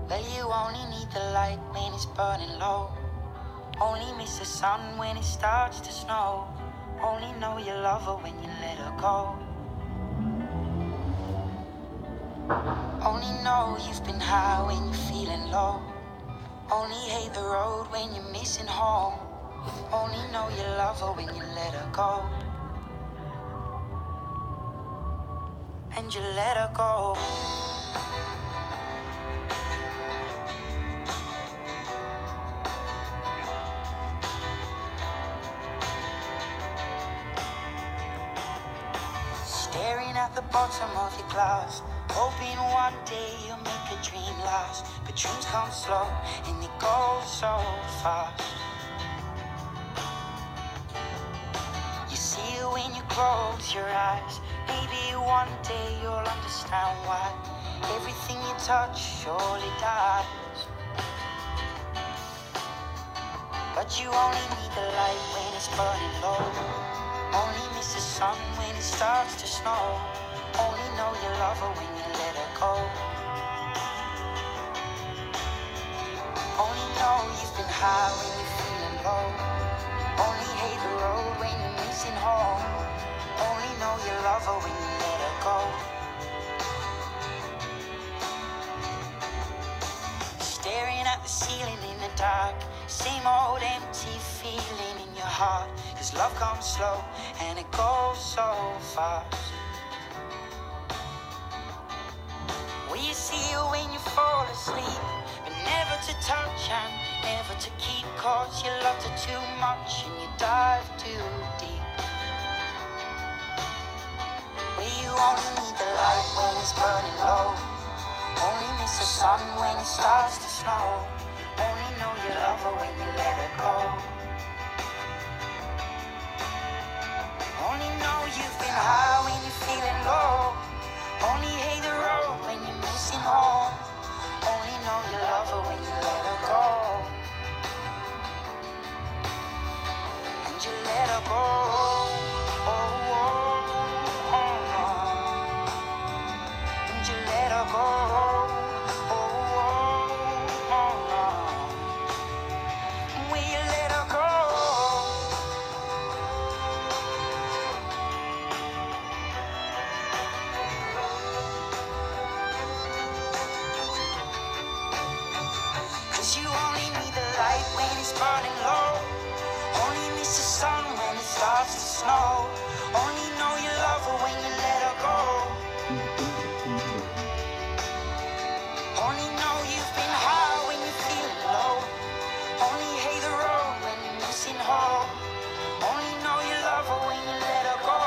Well, you only need the light when it's burning low. Only miss the sun when it starts to snow. Only know you love her when you let her go. Only know you've been high when you're feeling low. Only hate the road when you're missing home. Only know you love her when you let her go. And you let her go. Staring at the bottom of your glass, hoping one day you'll make a dream last. But dreams come slow and they go so fast. You see it when you close your eyes. Maybe one day you'll understand why everything you touch surely dies. But you only need the light when it's burning low. Only miss the sun when it starts to snow. Only know you love her when you let her go. Only know you've been high when you're feeling low. Only hate the road when you're missing home. Only know you love her when you let her go. Staring at the ceiling in the dark, same old empty feeling in your heart. 'Cause love comes slow and it goes so fast. Will you see her when you fall asleep? But never to touch and never to keep. 'Cause you loved her too much and you dive too deep. Well, you only need the light when it's burning low. Only miss the sun when it starts to snow. Only know you love her when you let her go. Only know you've been high when you're feeling low. Only hate the road when you're missing home. Only know you love her when you let her go. And you let her go. Oh, oh, oh, oh. And you let her go. Oh, oh, oh, oh. Will you let her go? 'Cause you only need the light when it's burning low. Only miss the sun when it starts to snow. Only know you love her when you let her go. Only know you've been high when you're feeling low. Only hate the road when you're missing home. Only know you love her when you let her go.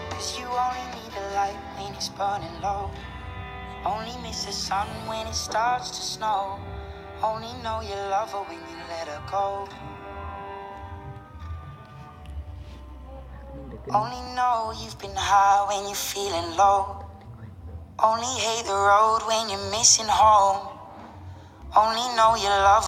'Cause you only need the light when it's burning low. Only miss the sun when it starts to snow. Only know you love her when you let her go. Only know you've been high when you're feeling low. Only hate the road when you're missing home. Only know you love